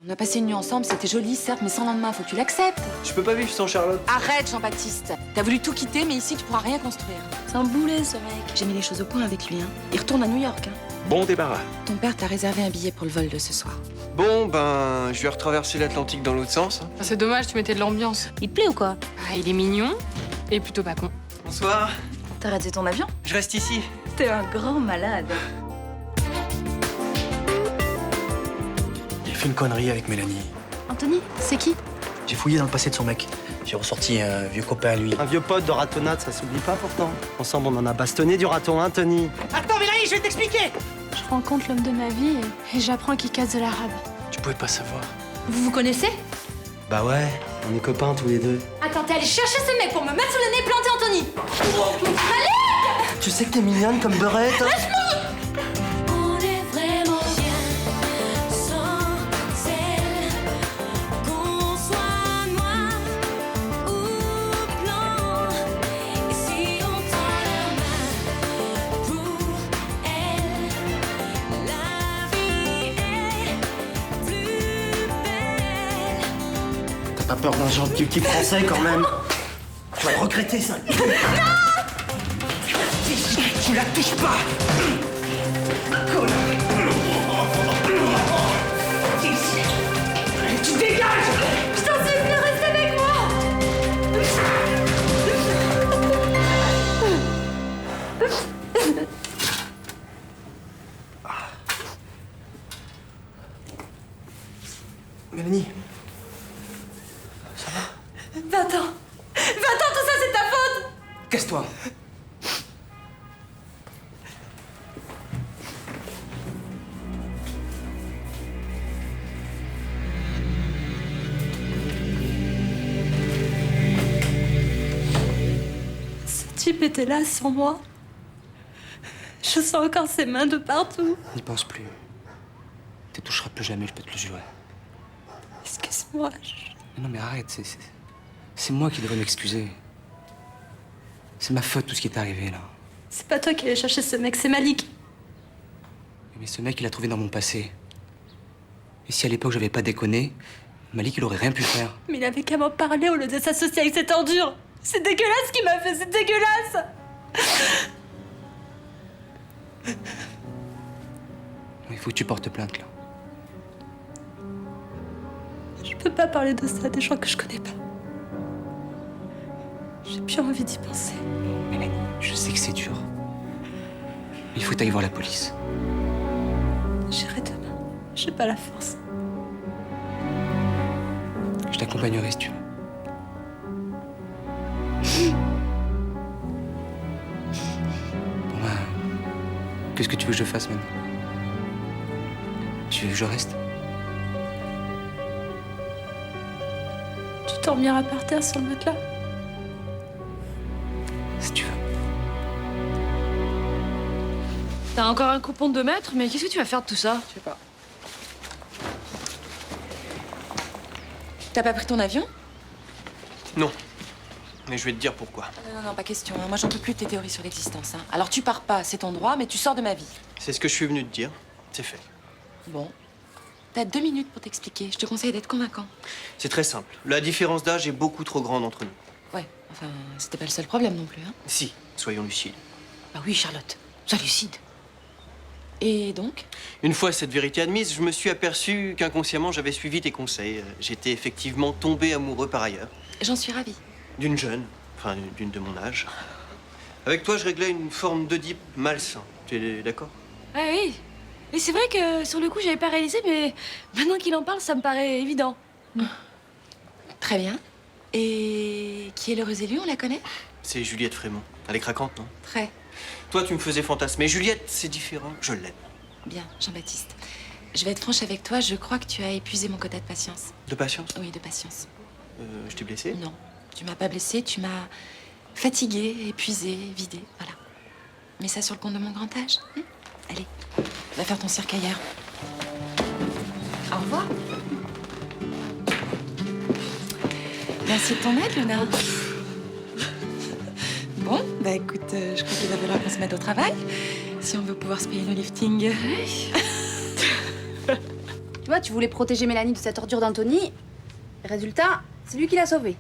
On a passé une nuit ensemble, c'était joli, certes, mais sans lendemain, faut que tu l'acceptes. Je peux pas vivre sans Charlotte. Arrête, Jean-Baptiste. T'as voulu tout quitter, mais ici, tu pourras rien construire. C'est un boulet, ce mec. J'ai mis les choses au point avec lui, hein. Il retourne à New York, hein. Bon débarras. Ton père t'a réservé un billet pour le vol de ce soir. Bon, ben, je vais retraverser l'Atlantique dans l'autre sens. Hein. C'est dommage, tu mettais de l'ambiance. Il te plaît ou quoi? Ah, il est mignon et plutôt pas con. Bonsoir. T'as raté ton avion? Je reste ici. T'es un grand malade. J'ai fait une connerie avec Mélanie. Anthony, c'est qui? J'ai fouillé dans le passé de son mec. J'ai ressorti un vieux copain à lui. Un vieux pote de ratonnade, ça s'oublie pas pourtant. Ensemble, on en a bastonné du raton, hein, Tony? Attends, Mélanie, je vais t'expliquer! Je rencontre l'homme de ma vie et j'apprends qu'il casse de l'arabe. Tu pouvais pas savoir. Vous vous connaissez? Bah ouais, on est copains tous les deux. Attends, t'es allé chercher ce mec pour me mettre sous le nez et planter Anthony! Tu sais que t'es mignonne comme beurette, hein? On est vraiment bien sans elle. Qu'on soit noir ou blanc. Et si on tend la main pour elle, la vie est plus belle. T'as pas peur d'un gentil petit français quand même? Tu vas le regretter, ça. Tu la touches pas! Tu dégages! Je t'en supplie, reste avec moi! Mélanie, 20 ans! 20 ans, tout ça, c'est ta faute! Casse-toi! Ce type était là sans moi. Je sens encore ses mains de partout. N'y pense plus. Tu toucheras plus jamais, je peux te le jurer. Excuse-moi. Mais non, mais arrête, c'est moi qui devrais m'excuser. C'est ma faute tout ce qui est arrivé là. C'est pas toi qui allais chercher ce mec, c'est Malik. Mais ce mec, il l'a trouvé dans mon passé. Et si à l'époque j'avais pas déconné, Malik, il aurait rien pu faire. Mais il avait qu'à m'en parler au lieu de s'associer avec cette ordure. C'est dégueulasse ce qu'il m'a fait, c'est dégueulasse. Il faut que tu portes plainte là. Je peux pas parler de ça à des gens que je connais pas. J'ai plus envie d'y penser. Mélanie, je sais que c'est dur. Il faut que t'ailles voir la police. J'irai demain. J'ai pas la force. Je t'accompagnerai si tu veux. Bon bah, qu'est-ce que tu veux que je fasse maintenant? Tu veux que je reste? Tu dormiras par terre sur le matelas. Si tu veux. T'as encore un coupon de 2 mètres, mais qu'est-ce que tu vas faire de tout ça? Je sais pas. T'as pas pris ton avion? Non. Mais je vais te dire pourquoi. Non, pas question. Hein. Moi, j'en peux plus de tes théories sur l'existence. Hein. Alors, tu pars pas, c'est ton droit, mais tu sors de ma vie. C'est ce que je suis venu te dire. C'est fait. Bon. T'as 2 minutes pour t'expliquer. Je te conseille d'être convaincant. C'est très simple. La différence d'âge est beaucoup trop grande entre nous. Ouais, enfin, c'était pas le seul problème non plus. Hein. Si, soyons lucides. Bah oui, Charlotte. Sois lucide. Et donc? Une fois cette vérité admise, je me suis aperçu qu'inconsciemment, j'avais suivi tes conseils. J'étais effectivement tombé amoureux par ailleurs. J'en suis ravie. D'une jeune, enfin d'une de mon âge. Avec toi, je réglais une forme d'Oedipe malsain. Tu es d'accord? Ah oui. Et c'est vrai que sur le coup, j'avais pas réalisé, mais maintenant qu'il en parle, ça me paraît évident. Très bien. Et qui est l'heureuse élue, on la connaît? C'est Juliette Frémont. Elle est craquante, non? Très. Toi, tu me faisais fantasmer. Juliette, c'est différent. Je l'aime. Bien, Jean-Baptiste. Je vais être franche avec toi, je crois que tu as épuisé mon quota de patience. De patience? Oui, de patience. Je t'ai blessé? Non, tu m'as pas blessée, tu m'as fatiguée, épuisée, vidée, voilà. Mets ça sur le compte de mon grand âge. Hein? Allez, va faire ton cirque ailleurs. Au revoir. Merci de ton aide, Luna. Bon, bah écoute, je crois qu'il va falloir qu'on se mette au travail si on veut pouvoir se payer nos liftings. vois, tu voulais protéger Mélanie de cette ordure d'Anthony. Résultat, c'est lui qui l'a sauvée.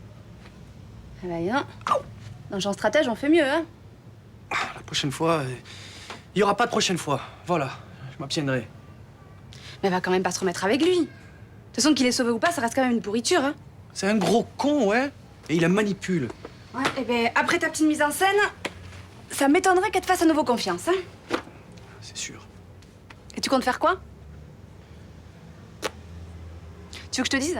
Eh ben, hein. Dans le genre stratège, on fait mieux, hein. La prochaine fois, il y aura pas de prochaine fois. Voilà, je m'abstiendrai. Mais elle va quand même pas se remettre avec lui. De toute façon, qu'il est sauvé ou pas, ça reste quand même une pourriture, hein. C'est un gros con, ouais. Et il la manipule. Ouais, et ben, après ta petite mise en scène, ça m'étonnerait qu'elle te fasse à nouveau confiance, hein. C'est sûr. Et tu comptes faire quoi? Tu veux que je te dise?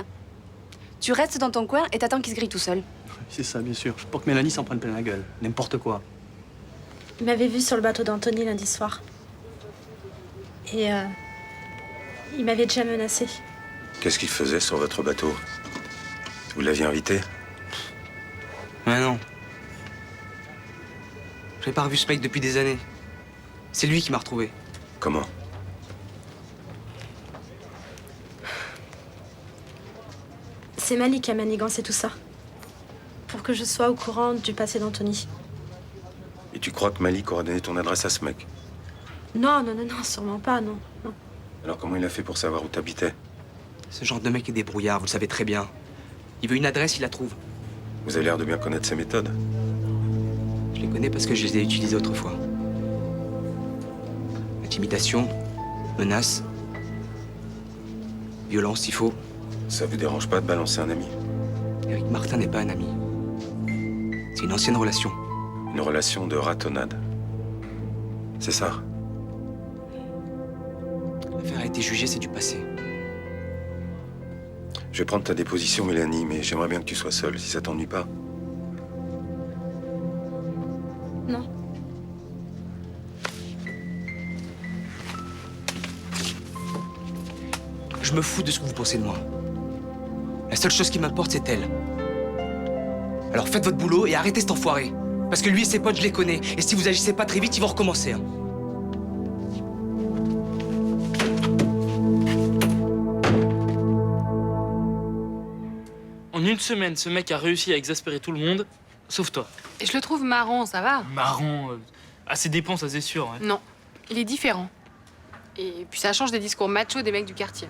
Tu restes dans ton coin et t'attends qu'il se grille tout seul. C'est ça, bien sûr. Pour que Mélanie s'en prenne plein la gueule. N'importe quoi. Il m'avait vu sur le bateau d'Anthony lundi soir. Et il m'avait déjà menacé. Qu'est-ce qu'il faisait sur votre bateau? Vous l'aviez invité? Ouais, non. J'avais pas revu ce mec depuis des années. C'est lui qui m'a retrouvé. Comment? C'est Malik qui a manigancé tout ça. Pour que je sois au courant du passé d'Anthony. Et tu crois que Malik aura donné ton adresse à ce mec? Non, non, non, non, sûrement pas, non. Non. Alors comment il a fait pour savoir où t'habitais? Ce genre de mec est débrouillard, vous le savez très bien. Il veut une adresse, il la trouve. Vous avez l'air de bien connaître ses méthodes. Je les connais parce que je les ai utilisées autrefois. Intimidation, menace, violence s'il faut. Ça vous dérange pas de balancer un ami? Eric Martin n'est pas un ami. C'est une ancienne relation. Une relation de ratonnade. C'est ça? L'affaire a été jugée, c'est du passé. Je vais prendre ta déposition, Mélanie, mais j'aimerais bien que tu sois seule, si ça t'ennuie pas. Non. Je me fous de ce que vous pensez de moi. La seule chose qui m'importe, c'est elle. Alors faites votre boulot et arrêtez cet enfoiré. Parce que lui et ses potes, je les connais. Et si vous agissez pas très vite, ils vont recommencer. Hein. En une semaine, ce mec a réussi à exaspérer tout le monde, sauf toi. Et je le trouve marrant, ça va? Marrant, à ses dépens, ça c'est sûr. Ouais. Non, il est différent. Et puis ça change des discours machos des mecs du quartier.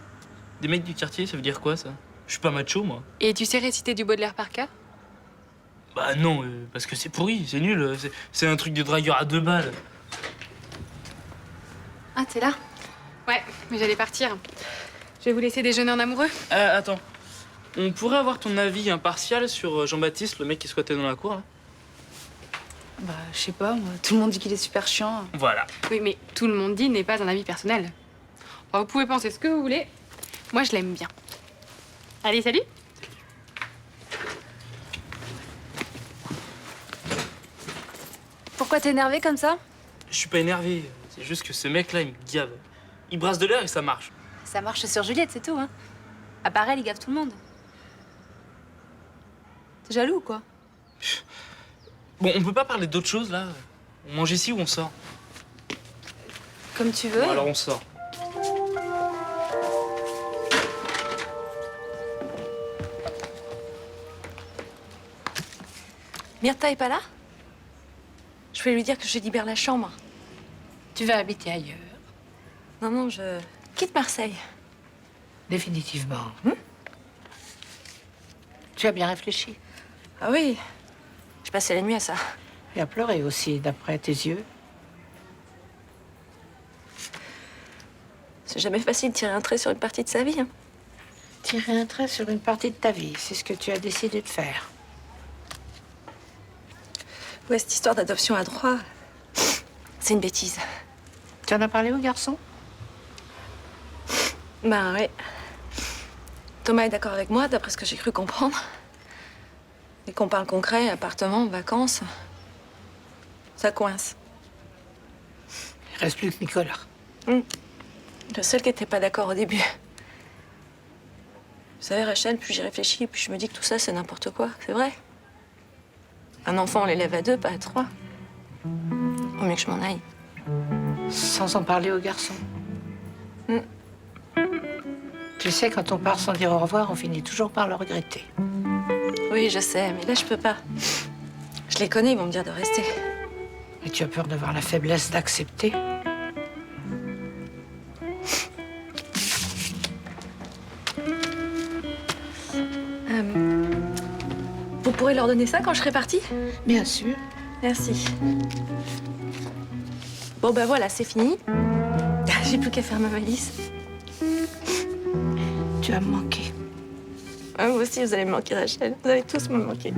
Des mecs du quartier, ça veut dire quoi ça? Je suis pas macho, moi. Et tu sais réciter du Baudelaire par cœur? Bah non, parce que c'est pourri, c'est nul. C'est un truc de dragueur à 2 balles. Ah, t'es là? Ouais, mais j'allais partir. Je vais vous laisser déjeuner en amoureux. Attends. On pourrait avoir ton avis impartial sur Jean-Baptiste, le mec qui squattait dans la cour, là? Bah, je sais pas, moi. Tout le monde dit qu'il est super chiant. Voilà. Oui, mais tout le monde dit n'est pas un avis personnel. Enfin, vous pouvez penser ce que vous voulez. Moi, je l'aime bien. Allez, salut! Pourquoi t'es énervé comme ça? Je suis pas énervé, c'est juste que ce mec-là, il me gave. Il brasse de l'air et ça marche. Ça marche sur Juliette, c'est tout, hein. À part elle, il gave tout le monde. T'es jaloux ou quoi? Bon, on peut pas parler d'autre chose, là? On mange ici ou on sort? Comme tu veux. Bon, alors on sort. Myrtha est pas là? Je vais lui dire que je libère la chambre. Tu vas habiter ailleurs. Non, non, je quitte Marseille. Définitivement. Tu as bien réfléchi. Ah oui, je passais la nuit à ça. Et à pleurer aussi, d'après tes yeux. C'est jamais facile de tirer un trait sur une partie de sa vie. Hein. Tirer un trait sur une partie de ta vie, c'est ce que tu as décidé de faire. Ouais, cette histoire d'adoption à droit, c'est une bêtise. Tu en as parlé au garçon? Ben ouais. Thomas est d'accord avec moi, d'après ce que j'ai cru comprendre. Dès qu'on parle concret, appartement, vacances, ça coince. Il reste plus que Nicolas. Le seul qui n'était pas d'accord au début. Vous savez, Rachel, plus j'y réfléchis, plus je me dis que tout ça, c'est n'importe quoi. C'est vrai. Un enfant, on l'élève à 2, pas à 3. Vaut mieux que je m'en aille. Sans en parler au garçon. Tu sais, quand on part sans dire au revoir, on finit toujours par le regretter. Oui, je sais, mais là, je peux pas. Je les connais, ils vont me dire de rester. Et tu as peur d'avoir la faiblesse d'accepter? Vous pourrez leur donner ça quand je serai partie? Bien sûr. Merci. Bon, bah voilà, c'est fini. J'ai plus qu'à faire ma valise. Tu vas me manquer. Ah, vous aussi, vous allez me manquer, Rachel. Vous allez tous me manquer.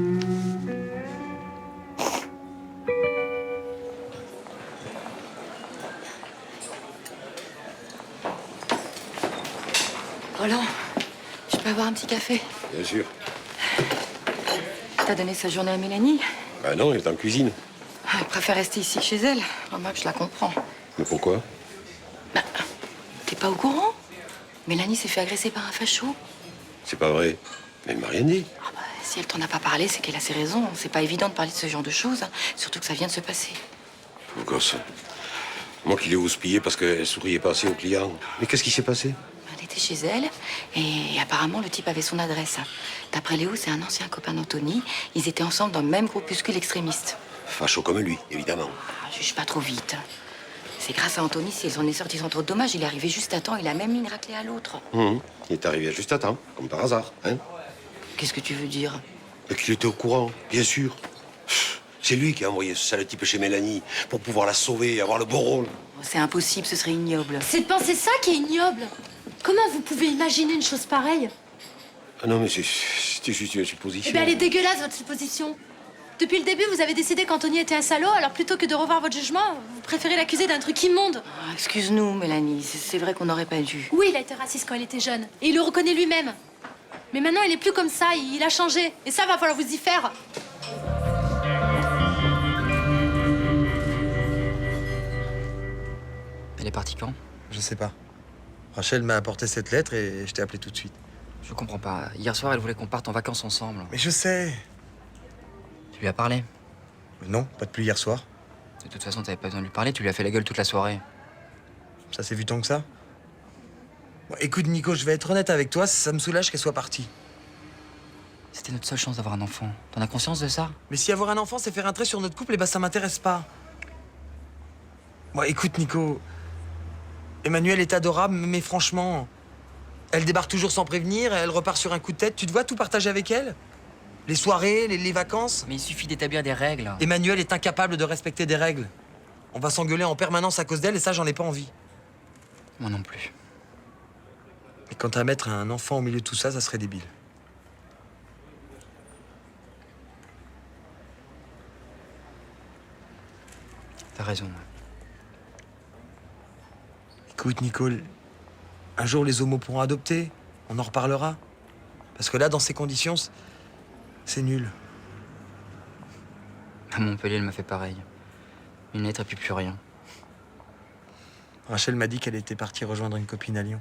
Roland, je peux avoir un petit café? Bien sûr. T'as donné sa journée à Mélanie? Bah non, elle est en cuisine. Elle préfère rester ici chez elle. Remarque, je la comprends. Mais pourquoi? T'es pas au courant? Mélanie s'est fait agresser par un facho. C'est pas vrai. Mais elle m'a rien dit. Si elle t'en a pas parlé, c'est qu'elle a ses raisons. C'est pas évident de parler de ce genre de choses, hein. Surtout que ça vient de se passer. Pauvre gosse. Moi qui l'ai houspillée parce qu'elle souriait pas assez aux clients. Mais qu'est-ce qui s'est passé? Elle était chez elle et apparemment le type avait son adresse. D'après Léo, c'est un ancien copain d'Anthony. Ils étaient ensemble dans le même groupuscule extrémiste. Facho comme lui, évidemment. Juge pas trop vite. C'est grâce à Anthony si elles en est sorties sans trop de dommages. Il est arrivé juste à temps. Il a même mis une raclée à l'autre. Il est arrivé juste à temps, comme par hasard, hein? Qu'est-ce que tu veux dire? Et qu'il était au courant, bien sûr. C'est lui qui a envoyé ce sale type chez Mélanie pour pouvoir la sauver et avoir le beau rôle. C'est impossible, ce serait ignoble. C'est de penser ça qui est ignoble. Comment vous pouvez imaginer une chose pareille? Ah non, mais c'était juste une supposition. Eh bien, elle est dégueulasse, votre supposition. Depuis le début, vous avez décidé qu'Anthony était un salaud, alors plutôt que de revoir votre jugement, vous préférez l'accuser d'un truc immonde. Excuse-nous, Mélanie. C'est vrai qu'on n'aurait pas dû. Oui, il a été raciste quand il était jeune, et il le reconnaît lui-même. Mais maintenant, il est plus comme ça, il a changé. Et ça, va falloir vous y faire. Elle est partie quand? Je sais pas. Rachel m'a apporté cette lettre et je t'ai appelé tout de suite. Je comprends pas. Hier soir, elle voulait qu'on parte en vacances ensemble. Mais je sais. Tu lui as parlé? Non, pas depuis hier soir. De toute façon, t'avais pas besoin de lui parler, tu lui as fait la gueule toute la soirée. Ça s'est vu tant que ça? Bon, écoute, Nico, je vais être honnête avec toi, ça me soulage qu'elle soit partie. C'était notre seule chance d'avoir un enfant. T'en as conscience de ça? Mais si avoir un enfant, c'est faire un trait sur notre couple, eh ben ça m'intéresse pas. Bon, écoute, Nico. Emmanuelle est adorable, mais franchement, elle débarque toujours sans prévenir, elle repart sur un coup de tête. Tu te vois tout partager avec elle? Les soirées, les vacances? Mais il suffit d'établir des règles. Emmanuelle est incapable de respecter des règles. On va s'engueuler en permanence à cause d'elle et ça, j'en ai pas envie. Moi non plus. Et quant à mettre un enfant au milieu de tout ça, ça serait débile. T'as raison. Écoute, Nicole, un jour les homos pourront adopter. On en reparlera. Parce que là, dans ces conditions, c'est nul. À Montpellier, elle m'a fait pareil. Une lettre et puis plus rien. Rachel m'a dit qu'elle était partie rejoindre une copine à Lyon.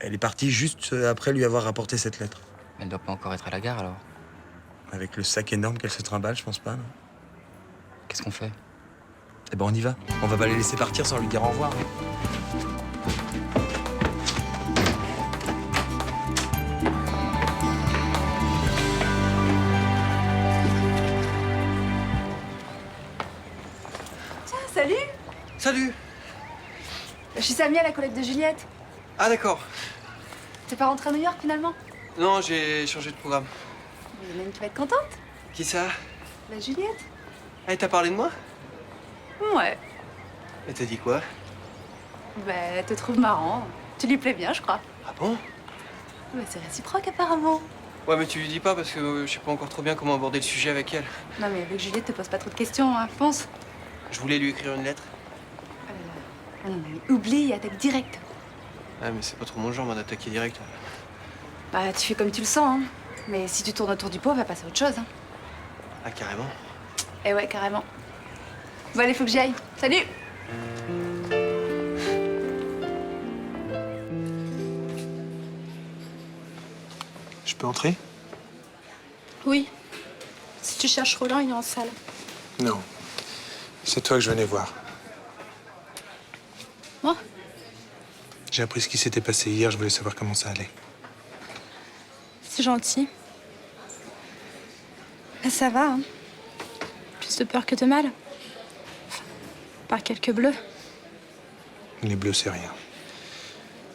Elle est partie juste après lui avoir rapporté cette lettre. Elle doit pas encore être à la gare alors. Avec le sac énorme qu'elle se trimballe, je pense pas, non? Qu'est-ce qu'on fait? Eh ben on y va. On va pas les laisser partir sans lui dire au revoir. Tiens, salut. Salut. Je suis Samia, la collègue de Juliette. Ah d'accord. T'es pas rentrée à New York finalement? Non, j'ai changé de programme. Il y en a une qui va être contente. Qui ça? La Juliette. Ah, t'as parlé de moi? Ouais. Et t'as dit quoi? Bah, elle te trouve marrant. Tu lui plais bien, je crois. Ah bon? Bah, c'est réciproque apparemment. Ouais, mais tu lui dis pas parce que je sais pas encore trop bien comment aborder le sujet avec elle. Non, mais avec Juliette, te pose pas trop de questions, hein, je pense. Je voulais lui écrire une lettre. Ah non, mais oublie et attaque direct. Ah, mais c'est pas trop mon genre, moi, d'attaquer direct. Bah, tu fais comme tu le sens, hein. Mais si tu tournes autour du pot, on va passer à autre chose, hein. Ah, carrément. Eh ouais, carrément. Bon, allez, faut que j'y aille. Salut! Je peux entrer? Oui. Si tu cherches Roland, il est en salle. Non. C'est toi que je venais voir. Moi? J'ai appris ce qui s'était passé hier, je voulais savoir comment ça allait. C'est gentil. Ben, ça va, hein. Plus de peur que de mal. Enfin, par quelques bleus. Les bleus, c'est rien.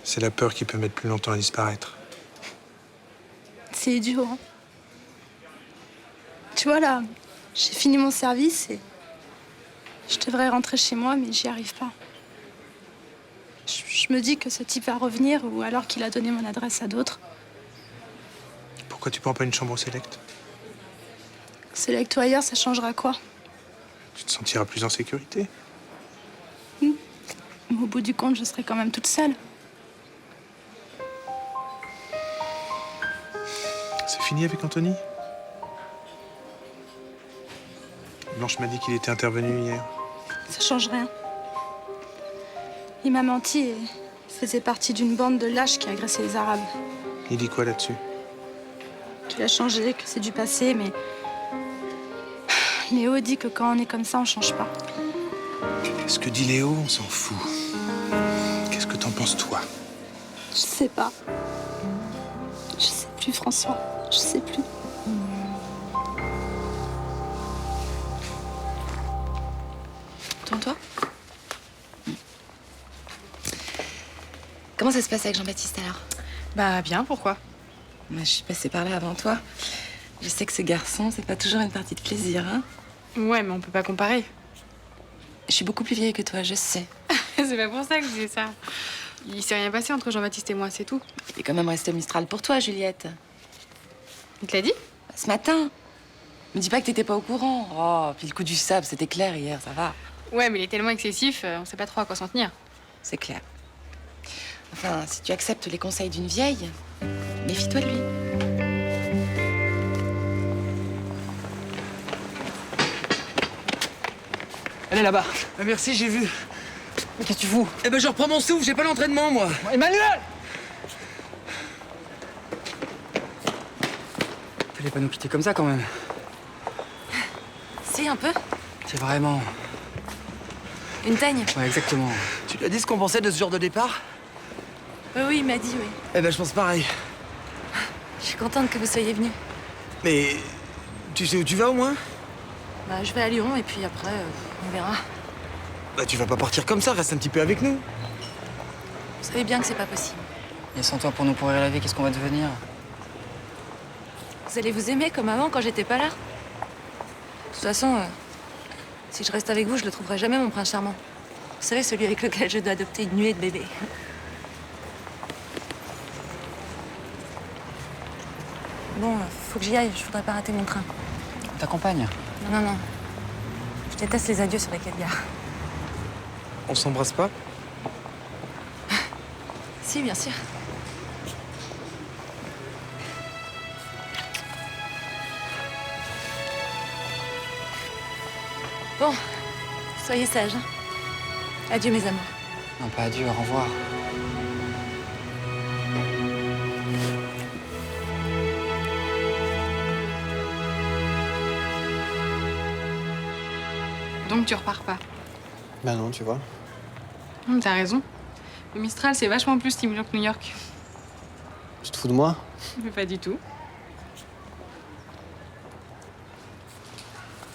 C'est la peur qui peut mettre plus longtemps à disparaître. C'est idiot, hein. Tu vois, là, j'ai fini mon service et je devrais rentrer chez moi, mais j'y arrive pas. Je me dis que ce type va revenir ou alors qu'il a donné mon adresse à d'autres. Pourquoi tu prends pas une chambre au Select? Select ou ailleurs, ça changera quoi? Tu te sentiras plus en sécurité. Au bout du compte, je serai quand même toute seule. C'est fini avec Anthony? Blanche m'a dit qu'il était intervenu hier. Ça change rien. Il m'a menti et faisait partie d'une bande de lâches qui agressait les Arabes. Il dit quoi là-dessus? Qu'il a changé, que c'est du passé, mais... Léo dit que quand on est comme ça, on change pas. Ce que dit Léo, on s'en fout. Qu'est-ce que t'en penses, toi? Je sais pas. Je sais plus, François. Je sais plus. Tourne-toi. Comment ça se passe avec Jean-Baptiste alors? Bah bien, pourquoi? Moi, je suis passée par là avant toi. Je sais que ce garçon, c'est pas toujours une partie de plaisir, hein? Ouais, mais on peut pas comparer. Je suis beaucoup plus vieille que toi, je sais. C'est pas pour ça que je disais ça. Il s'est rien passé entre Jean-Baptiste et moi, c'est tout. Il est quand même resté au Mistral pour toi, Juliette. Il te l'a dit? Ce matin. Me dis pas que t'étais pas au courant. Oh, puis le coup du sable, c'était clair hier, ça va. Ouais, mais il est tellement excessif, on sait pas trop à quoi s'en tenir. C'est clair. Enfin, si tu acceptes les conseils d'une vieille, méfie-toi de lui. Elle est là-bas. Merci, j'ai vu. Mais qu'est-ce que tu fous? Eh ben, je reprends mon souffle, j'ai pas l'entraînement, moi. Emmanuel! Fallait pas nous quitter comme ça, quand même. Si, un peu. C'est vraiment... Une teigne. Ouais, exactement. Tu lui as dit ce qu'on pensait de ce genre de départ? Oui, il m'a dit, oui. Eh ben, je pense pareil. Je suis contente que vous soyez venus. Mais tu sais où tu vas, au moins? Bah, je vais à Lyon et puis après, on verra. Bah, tu vas pas partir comme ça, reste un petit peu avec nous. Vous savez bien que c'est pas possible. Et sans toi pour nous pourrir la vie, qu'est-ce qu'on va devenir? Vous allez vous aimer comme avant quand j'étais pas là. De toute façon, si je reste avec vous, je le trouverai jamais, mon prince charmant. Vous savez, celui avec lequel je dois adopter une nuée de bébés. Bon, faut que j'y aille, je voudrais pas rater mon train. On t'accompagne. Non, non, non. Je déteste les adieux sur les quais de gare. On s'embrasse pas? Si, bien sûr. Bon, soyez sages. Hein. Adieu, mes amours. Non, pas adieu, au revoir. Donc tu repars pas. Bah non, tu vois. T'as raison. Le Mistral, c'est vachement plus stimulant que New York. Tu te fous de moi? Mais pas du tout.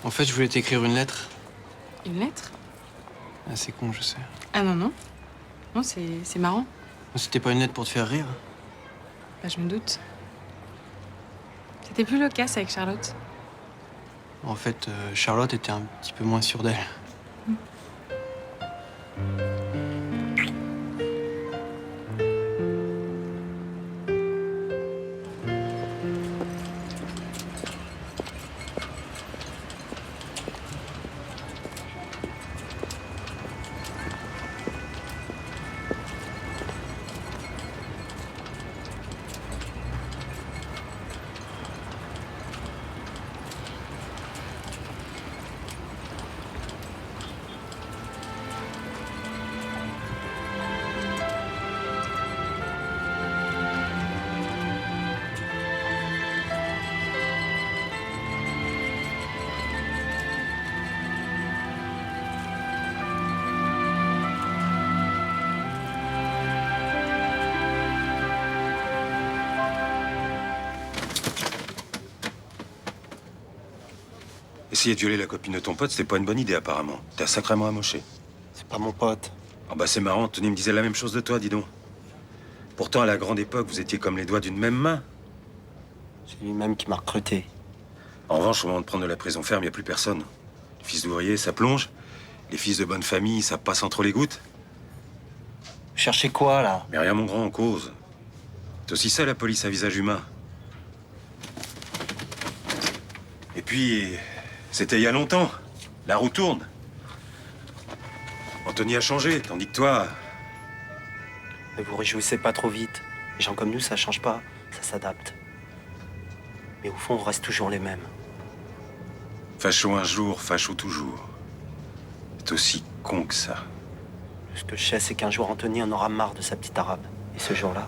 En fait, je voulais t'écrire une lettre. Une lettre? Ah, c'est con, je sais. Ah non, non. Non, c'est marrant. C'était pas une lettre pour te faire rire? Bah, je me doute. C'était plus loquace avec Charlotte. En fait, Charlotte était un petit peu moins sûre d'elle. Essayer de violer la copine de ton pote, c'était pas une bonne idée, apparemment. T'es sacrément amoché. C'est pas mon pote. Ah bah c'est marrant, Tony me disait la même chose de toi, dis donc. Pourtant, à la grande époque, vous étiez comme les doigts d'une même main. C'est lui-même qui m'a recruté. En revanche, au moment de prendre de la prison ferme, il n'y a plus personne. Les fils d'ouvriers, ça plonge. Les fils de bonne famille, ça passe entre les gouttes. Cherchez quoi, là? Mais rien, mon grand, en cause. C'est aussi ça, la police à visage humain. Et puis, c'était il y a longtemps. La roue tourne. Anthony a changé, tandis que toi... Ne vous réjouissez pas trop vite. Les gens comme nous, ça change pas, ça s'adapte. Mais au fond, on reste toujours les mêmes. Facho un jour, facho toujours. C'est aussi con que ça. Ce que je sais, c'est qu'un jour, Anthony en aura marre de sa petite arabe. Et ce jour-là,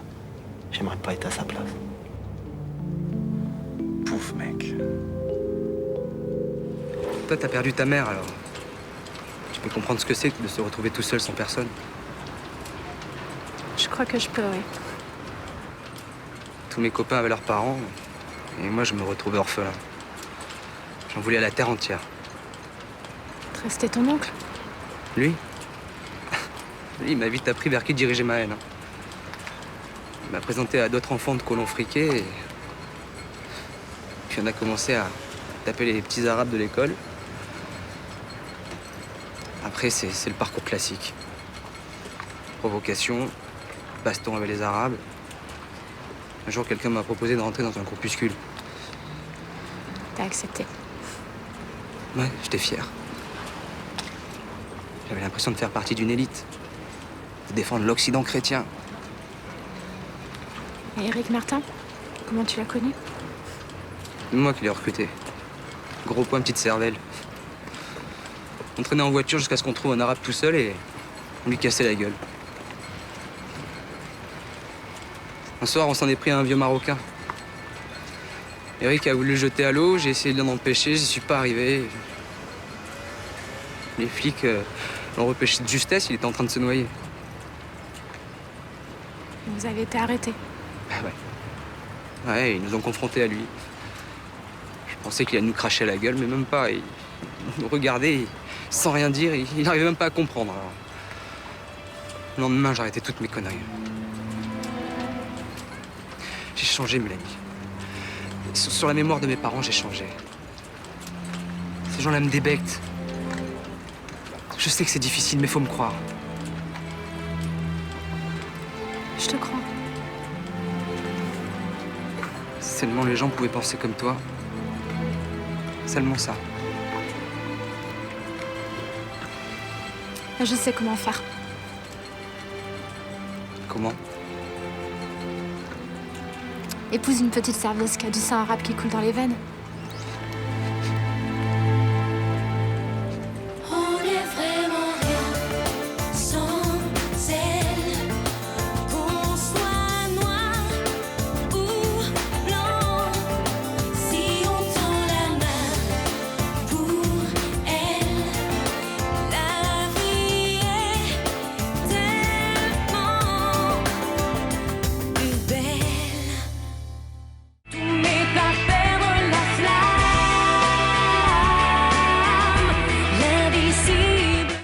j'aimerais pas être à sa place. Pouf, mec. Toi, t'as perdu ta mère, alors. Tu peux comprendre ce que c'est que de se retrouver tout seul sans personne. Je crois que je peux, oui. Tous mes copains avaient leurs parents, et moi, je me retrouvais orphelin. J'en voulais à la terre entière. C'était ton oncle? Lui, il m'a vite appris vers qui diriger ma haine. Il m'a présenté à d'autres enfants de colons friqués, et puis on a commencé à taper les petits arabes de l'école. Après, c'est le parcours classique. Provocation, baston avec les arabes. Un jour, quelqu'un m'a proposé de rentrer dans un groupuscule. T'as accepté. Ouais, j'étais fier. J'avais l'impression de faire partie d'une élite. De défendre l'Occident chrétien. Et Eric Martin, comment tu l'as connu? C'est moi qui l'ai recruté. Gros poing, petite cervelle. On traînait en voiture jusqu'à ce qu'on trouve un arabe tout seul et on lui cassait la gueule. Un soir, on s'en est pris à un vieux Marocain. Eric a voulu le jeter à l'eau, j'ai essayé de l'en empêcher, j'y suis pas arrivé. Les flics l'ont repêché de justesse, il était en train de se noyer. Vous avez été arrêtés. Ah ouais. Ouais, ils nous ont confrontés à lui. Je pensais qu'il allait nous cracher à la gueule, mais même pas. Il nous regardait sans rien dire, il n'arrivait même pas à comprendre. Alors. Le lendemain, j'ai arrêté toutes mes conneries. J'ai changé, Mélanie. Sur la mémoire de mes parents, j'ai changé. Ces gens-là me débectent. Je sais que c'est difficile, mais faut me croire. Je te crois. Seulement les gens pouvaient penser comme toi. Seulement ça. Je sais comment faire. Comment? Épouse une petite serveuse qui a du sang arabe qui coule dans les veines.